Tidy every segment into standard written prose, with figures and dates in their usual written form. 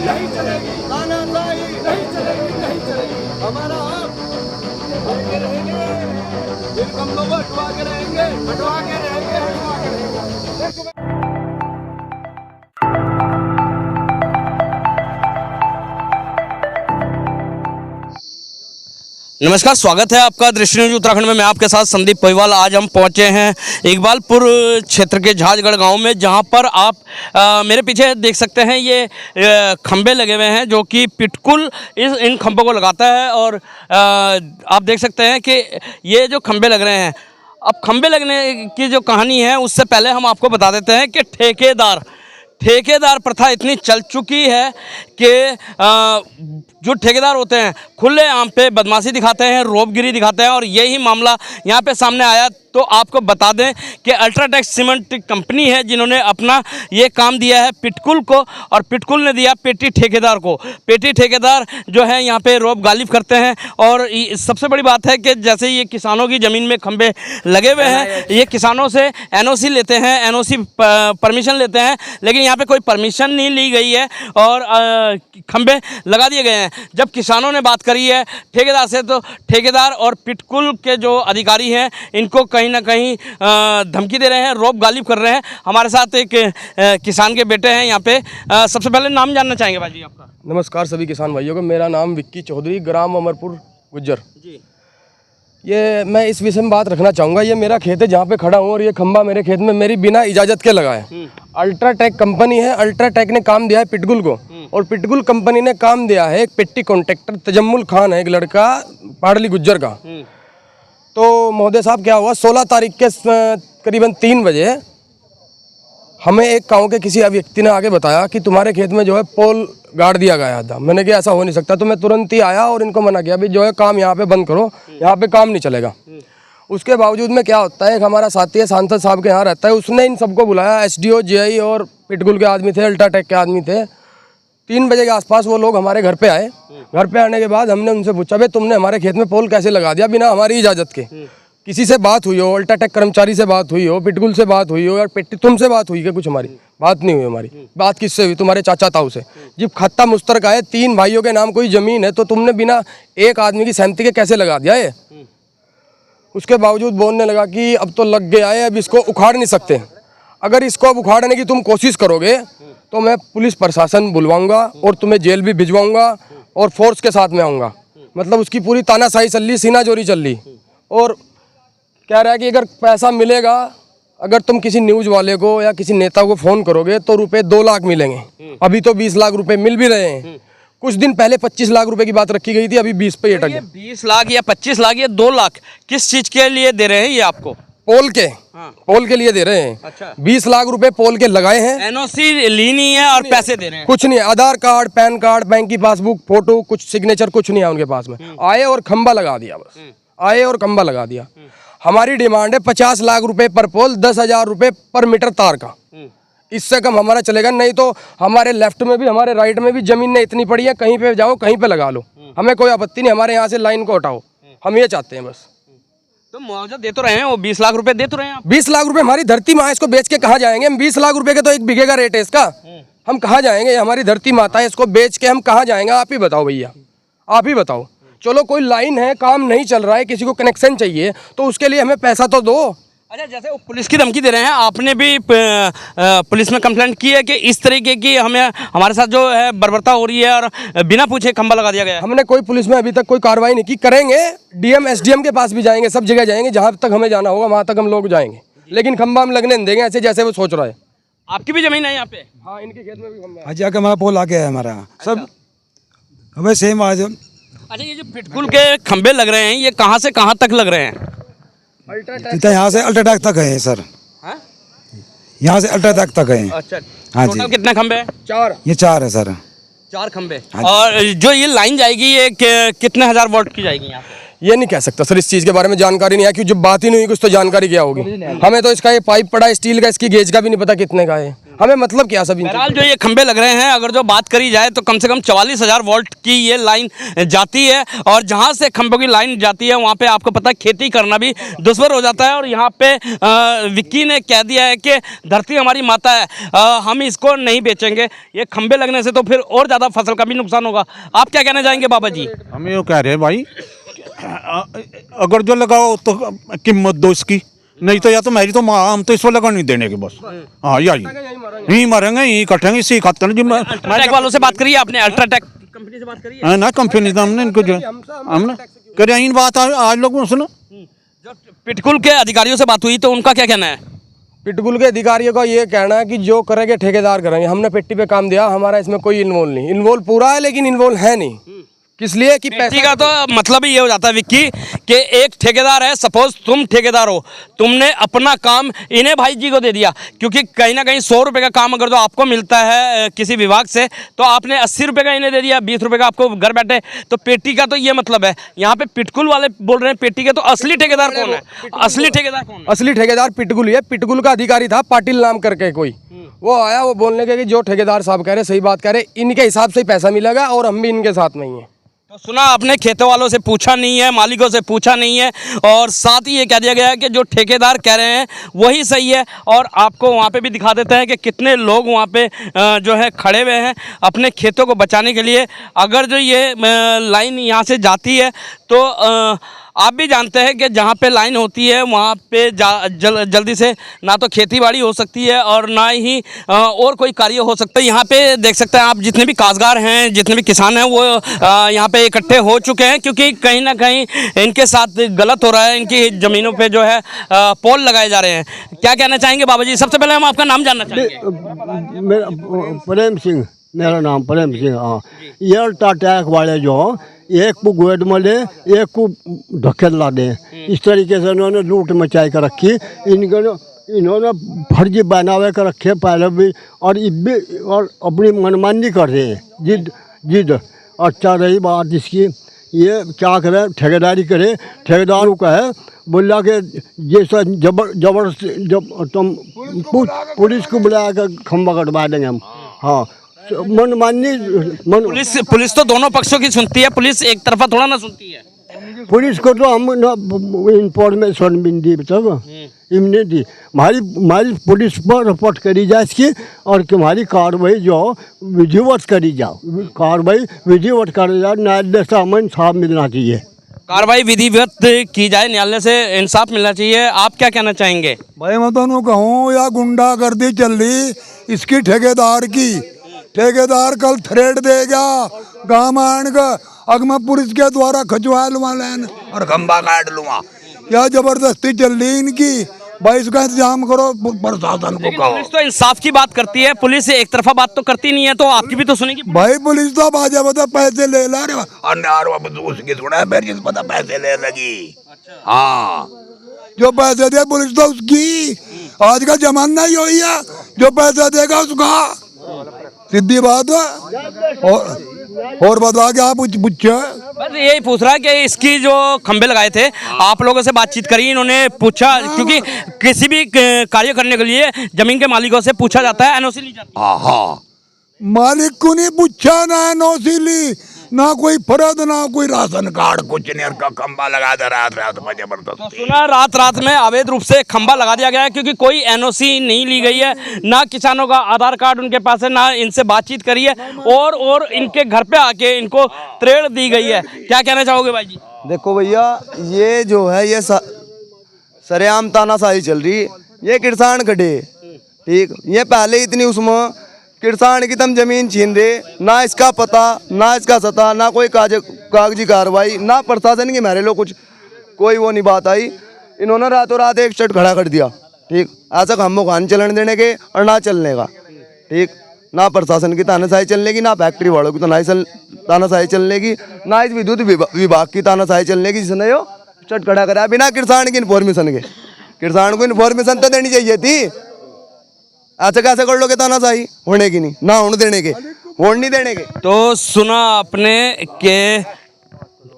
नहीं चलेगी, तानाशाही नहीं चलेगी, नहीं चलेगी। हमारा हक लेके रहेंगे, इन खंभों को हटवा के रहेंगे, हटवा के रहेंगे, हटवा के रहेंगे। नमस्कार, स्वागत है आपका दृष्टि न्यूज उत्तराखंड में। मैं आपके साथ संदीप पहीवाल। आज हम पहुंचे हैं इकबालपुर क्षेत्र के झाजगढ़ गांव में, जहां पर आप मेरे पीछे देख सकते हैं ये खंबे लगे हुए हैं, जो कि पिटकुल इन खंभों को लगाता है। और आप देख सकते हैं कि ये जो खंबे लग रहे हैं, अब खंबे लगने की जो कहानी है उससे पहले हम आपको बता देते हैं कि ठेकेदार प्रथा इतनी चल चुकी है कि जो ठेकेदार होते हैं खुले आम पे बदमाशी दिखाते हैं, रोबगिरी दिखाते हैं। और यही मामला यहाँ पे सामने आया। तो आपको बता दें कि अल्ट्राटेक सीमेंट कंपनी है जिन्होंने अपना ये काम दिया है पिटकुल को, और पिटकुल ने दिया पेटी ठेकेदार को। पेटी ठेकेदार जो है यहाँ पे रोब गालिब करते हैं। और सबसे बड़ी बात है कि जैसे ये किसानों की ज़मीन में खंबे लगे हुए हैं, ये किसानों से एनओसी लेते हैं, एनओसी परमिशन लेते हैं, लेकिन यहाँ पे कोई परमिशन नहीं ली गई है और खंबे लगा दिए गए हैं। जब किसानों ने बात करी है ठेकेदार से, तो ठेकेदार और पिटकुल के जो अधिकारी हैं इनको कहीं ना कहीं धमकी दे रहे हैं, रोब गालिब कर रहे हैं। हमारे साथ एक किसान के बेटे हैं यहाँ पे। सबसे पहले नाम जानना चाहेंगे भाई जी आपका? नमस्कार सभी किसान भाइयों को, मेरा नाम विक्की चौधरी, ग्राम अमरपुर गुज्जर जी। ये मैं इस विषय में बात रखना चाहूँगा। ये मेरा खेत है जहाँ पे खड़ा हूँ, और ये खंबा मेरे खेत में मेरी बिना इजाज़त के लगा है। अल्ट्राटेक कंपनी है, अल्ट्राटेक ने काम दिया है पिटकुल को, और पिटकुल कंपनी ने काम दिया है एक पेटी कॉन्ट्रैक्टर तजम्मुल खान है, एक लड़का पाड़ली गुज्जर का। तो महोदय साहब क्या हुआ, 16 तारीख के करीबन 3 बजे हमें एक गाँव के किसी व्यक्ति ने आगे बताया कि तुम्हारे खेत में जो है पोल गाड़ दिया गया था। मैंने कहा ऐसा हो नहीं सकता, तो मैं तुरंत ही आया और इनको मना किया, भाई जो है काम यहाँ पे बंद करो, यहाँ पे काम नहीं चलेगा। उसके बावजूद में क्या होता है, एक हमारा साथी है सांसद साहब के यहाँ रहता है, उसने इन सबको बुलाया, एसडीओ, जेआई और पिटकुल के आदमी थे, अल्ट्राटेक के आदमी थे। 3 बजे के आसपास वो लोग हमारे घर पे आए। घर पे आने के बाद हमने उनसे पूछा, भाई तुमने हमारे खेत में पोल कैसे लगा दिया बिना हमारी इजाज़त के? किसी से बात हुई हो, अल्ट्राटेक कर्मचारी से बात हुई हो, पिटकुल से बात हुई हो, या पेटी तुमसे बात हुई क्या? कुछ हमारी बात नहीं हुई। हमारी बात किससे हुई? तुम्हारे चाचा ताऊ से। जब खत्ता मुश्तरका है, 3 भाइयों के नाम कोई ज़मीन है, तो तुमने बिना एक आदमी की सहमति के कैसे लगा दिया ये? उसके बावजूद बोलने लगा कि अब तो लग गया है, अब इसको उखाड़ नहीं सकते। अगर इसको अब उखाड़ने की तुम कोशिश करोगे तो मैं पुलिस प्रशासन बुलवाऊंगा और तुम्हें जेल भी भिजवाऊंगा और फोर्स के साथ में आऊँगा। मतलब उसकी पूरी तानाशाही चल रही, सीनाजोरी चल रही। और कह रहा है कि अगर पैसा मिलेगा, अगर तुम किसी न्यूज़ वाले को या किसी नेता को फ़ोन करोगे तो रुपए 2 लाख मिलेंगे। अभी तो 20 लाख रुपए मिल भी रहे हैं। कुछ दिन पहले 25 लाख रुपए की बात रखी गई थी, अभी 20 पे अटक गए। 20 लाख या 25 लाख या 2 लाख किस चीज़ के लिए दे रहे हैं ये आपको? पोल के। पोल के लिए दे रहे हैं। अच्छा। 20 लाख रुपए पोल के लगाए हैं। एनओसी ली नहीं है और पैसे दे रहे हैं? कुछ नहीं, आधार कार्ड, पैन कार्ड, बैंक की पासबुक, फोटो, कुछ सिग्नेचर कुछ नहीं है उनके पास में। आए और खंबा लगा दिया, बस आए और खंबा लगा दिया। हमारी डिमांड है 50 लाख रुपए पर पोल, 10,000 रुपए पर मीटर तार का। इससे कम हमारा चलेगा नहीं। तो हमारे लेफ्ट में भी हमारे राइट में भी जमीन इतनी पड़ी है, कहीं पे जाओ कहीं पे लगा लो, हमें कोई आपत्ति नहीं। हमारे यहाँ से लाइन को हटाओ, हम ये चाहते हैं बस। तो मुआवजा दे तो रहे हैं, वो 20 लाख रुपए दे तो रहे हैं आप? 20 लाख रुपए हमारी धरती माँ, इसको बेच के कहाँ जाएंगे हम? 20 लाख रुपए के तो 1 बीघे का रेट है इसका। हम कहाँ जाएंगे? हमारी धरती माता है, इसको बेच के हम कहाँ जाएंगे? आप ही बताओ भैया, आप ही बताओ। चलो कोई लाइन है, काम नहीं चल रहा है, किसी को कनेक्शन चाहिए, तो उसके लिए हमें पैसा तो दो। अच्छा, जैसे वो पुलिस की धमकी दे रहे हैं, आपने भी पुलिस में कंप्लेंट की है कि इस तरीके की हमारे साथ जो है बर्बरता हो रही है और बिना पूछे खंबा लगा दिया गया है? हमने कोई पुलिस में अभी तक कोई कार्रवाई नहीं की। करेंगे, डीएम एसडीएम के पास भी जाएंगे, सब जगह जाएंगे, जहाँ तक हमें जाना होगा वहाँ तक हम लोग जाएंगे, लेकिन खंबा हम लगने नहीं देंगे ऐसे जैसे वो सोच रहा है। आपकी भी जमीन है यहाँ पे? हाँ, इनके खेत में भी खंबा है। आज जाकर हमारा पोल आ गया है हमारा सब हमें सेम आज। अच्छा, ये जो पिटकुल के खंबे लग रहे हैं, ये कहाँ से कहाँ तक लग रहे हैं? यहाँ से अल्ट्राटेक तक है सर। हाँ? यहाँ से अल्ट्राटेक तक है। अच्छा, हाँ जी। टोटल कितने खंबे हैं? 4। ये 4 है सर। 4 खंबे। हाँ। और जो ये लाइन जाएगी, ये कितने हजार वोल्ट की जाएगी यहाँ पे? ये नहीं कह सकता सर, इस चीज़ के बारे में जानकारी नहीं है, क्योंकि जब बात ही नहीं हुई कुछ तो जानकारी क्या होगी हमें? तो इसका ये पाइप पड़ा है स्टील का, इसकी गेज का भी नहीं पता कितने का है। हमें मतलब क्या सब इनसे? बहरहाल जो ये खंबे लग रहे हैं, अगर जो बात करी जाए तो कम से कम 44,000 वोल्ट की ये लाइन जाती है, और जहाँ से खंभों की लाइन जाती है वहाँ पे आपको पता है खेती करना भी दुश्वार हो जाता है। और यहाँ पे विक्की ने कह दिया है कि धरती हमारी माता है, हम इसको नहीं बेचेंगे। ये खंबे लगने से तो फिर और ज़्यादा फसल का भी नुकसान होगा। आप क्या कहना चाहेंगे बाबा जी? हम ये कह रहे हैं भाई, अगर जो लगाओ तो कीमत दो इसकी, नहीं तो या तो मेरी तो हम तो इसको लगा नहीं देने के बस। हाँ यही यही मरेंगे, यही कटेंगे, इसी खाते हैं। अल्ट्राटेक वालों से बात करिए आपने? अल्ट्राटेक कंपनी से बात करिए? है ना कंपनी से हमने इनको जो हमने करे इन बात आज लोगों सुनो। जो पिटकुल के अधिकारियों से बात हुई तो उनका क्या कहना है? पिटकुल के अधिकारियों का ये कहना है कि जो करेंगे ठेकेदार करेंगे। हमने पेटी पे काम दिया, हमारा इसमें कोई इन्वॉल्व नहीं। इन्वॉल्व पूरा है लेकिन इन्वॉल्व है नहीं। किस लिए कि पेटी का तो मतलब ही ये हो जाता है विक्की कि एक ठेकेदार है, सपोज तुम ठेकेदार हो, तुमने अपना काम इन्हें भाई जी को दे दिया, क्योंकि कहीं ना कहीं 100 रुपये का काम अगर जो आपको मिलता है किसी विभाग से, तो आपने 80 रुपये का इन्हें दे दिया, 20 रुपये का आपको घर बैठे। तो पेटी का तो ये मतलब है। यहाँ पे पिटकुल वाले बोल रहे हैं पेटी के, तो असली ठेकेदार कौन है? असली ठेकेदार कौन है? असली ठेकेदार पिटकुल ही है। पिटकुल का अधिकारी था पाटिल नाम करके कोई, वो आया, वो बोलने के कि जो ठेकेदार साहब कह रहे सही बात कह रहे, इनके हिसाब से ही पैसा मिलेगा और हम भी इनके साथ में ही हैं। तो सुना आपने, खेतों वालों से पूछा नहीं है, मालिकों से पूछा नहीं है, और साथ ही ये कह दिया गया है कि जो ठेकेदार कह रहे हैं वही सही है। और आपको वहाँ पे भी दिखा देते हैं कि कितने लोग वहाँ पे जो है खड़े हुए हैं अपने खेतों को बचाने के लिए। अगर जो ये लाइन यहाँ से जाती है तो आप भी जानते हैं कि जहाँ पे लाइन होती है वहाँ पे जल्दी से ना तो खेती बाड़ी हो सकती है और ना ही और कोई कार्य हो सकता है। यहाँ पे देख सकते हैं आप, जितने भी काश्तकार हैं, जितने भी किसान हैं, वो यहाँ पे इकट्ठे हो चुके हैं, क्योंकि कहीं ना कहीं इनके साथ गलत हो रहा है। इनकी ज़मीनों पे जो है पोल लगाए जा रहे हैं। क्या कहना चाहेंगे बाबा जी? सबसे पहले हम आपका नाम जानना चाहेंगे। मेरा प्रेम सिंह, मेरा नाम प्रेम सिंह। हाँ, ये अल्ट्राटेक वाले जो एक को गोद में ले, एक को ढकेला दे, इस तरीके से इन्होंने लूट मचाई कर रखी। इन्होंने फर्जी बनावे कर रखे पहले भी, और और अपनी मनमानी कर रहे हैं, जिद। अच्छा रही बात इसकी, ये क्या करे, ठेकेदारी करे, ठेकेदार को कहे बोला कि जैसा जबरदस्ती जब तुम पुलिस को बुला कर खंबा कटवा देंगे हम। हाँ, पुलिस तो दोनों पक्षों की सुनती है, पुलिस एक तरफा थोड़ा ना सुनती है। पुलिस को तो हम इंफॉर्मेशन भी दी तक इमने दी। हमारी पुलिस पर रिपोर्ट करी जाए इसकी, और हमारी कार्रवाई जो विधिवत करी जाओ, कार्रवाई विधिवत करी जाए। न्यायालय से हमें इंसाफ मिलना चाहिए। कार्रवाई विधिवत की जाए, न्यायालय से इंसाफ मिलना चाहिए। आप क्या कहना चाहेंगे? भाई मैं तो कहूँ या गुंडागर्दी चल रही इसकी ठेकेदार की, ठेकेदार कल थ्रेड देगा गाँव आने का, अगर मैं पुलिस के द्वारा खचवा लूँगा लैन और खंबा काट लूँगा। क्या जबरदस्ती चल रही इनकी, भाई इसका इंतजाम करो प्रशासन को कहो। पुलिस तो इंसाफ की बात करती है, पुलिस एक तरफा बात तो करती नहीं है, तो आपकी भी तो सुनेगी। भाई पुलिस तो बाजा बता पैसे ले ला रहे उसकी थोड़ा पता पैसे ले लगी। हाँ, जो पैसे दे पुलिस तो उसकी, आज का जमाना ही वही है, जो पैसा देगा उसका, सीधी बात है। और बता के आप पूछे? बस यही पूछ रहा है कि इसकी जो खंबे लगाए थे, आप लोगों से बातचीत करी, इन्होंने पूछा, क्योंकि किसी भी कार्य करने के लिए जमीन के मालिकों से पूछा जाता है, एनओसी ली जाती है। हाँ, मालिक को नहीं पूछा, ना एनओसी ली, ना कोई फर्द, ना कोई राशन कार्ड, कुछ नहीं। का खंबा लगा दे रात में जबरदस्त। तो सुना रात में अवैध रूप से खंबा लगा दिया गया है, क्योंकि कोई एनओसी नहीं ली गई है, ना किसानों का आधार कार्ड उनके पास है, ना इनसे बातचीत करी है, और इनके घर पे आके इनको त्रेड़ दी गई है। क्या कहना चाहोगे भाई जी? देखो भैया, ये जो है ये सरेआम तानाशाही चल रही। ये किसान खड़े, ठीक, ये पहले इतनी उसमें किसान की तम जमीन छीन रहे, ना इसका पता, ना इसका सता, ना कोई कागजी कार्रवाई, ना प्रशासन की हमारे लोग कुछ कोई वो नहीं बात आई। इन्होंने रातों रात एक शर्ट खड़ा कर दिया, ठीक। ऐसा हम मुखान चलन देने के और ना चलने का, ठीक। ना प्रशासन की तानाशाही चलने की, ना फैक्ट्री वालों की तानाशाही चलने की, ना इस विद्युत विभाग की तानाशाही चलने की, जिसने यो शर्ट खड़ा कराया बिना किसान की इन्फॉर्मेशन के। किसान को इन्फॉर्मेशन तो देनी चाहिए थी। ऐसे कैसे कर लोगे तानाशाही? होने की नहीं, ना होने देने के, होने नहीं देने के। तो सुना आपने के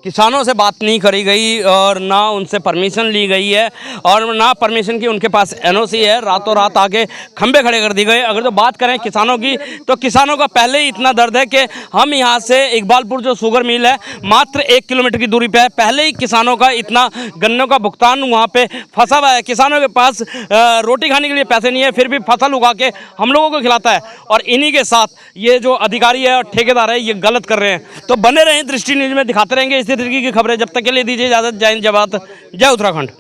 किसानों से बात नहीं करी गई और ना उनसे परमिशन ली गई है और ना परमिशन की उनके पास एनओसी है। रातों रात आके खंबे खड़े कर दिए गए। अगर जो बात करें किसानों की तो किसानों का पहले ही इतना दर्द है कि हम यहाँ से इकबालपुर जो शुगर मिल है मात्र 1 किलोमीटर की दूरी पे है। पहले ही किसानों का इतना गन्नों का भुगतान वहाँ पे फंसा हुआ है। किसानों के पास रोटी खाने के लिए पैसे नहीं है, फिर भी फसल उगा के हम लोगों को खिलाता है और इन्हीं के साथ ये जो अधिकारी है और ठेकेदार है ये गलत कर रहे हैं। तो बने रहें दृष्टि न्यूज़ में, दिखाते रहेंगे इसी तरीके की खबरें। जब तक के लिए दीजिए इजाज़त। जय हिंद, जय भारत, जय उत्तराखंड।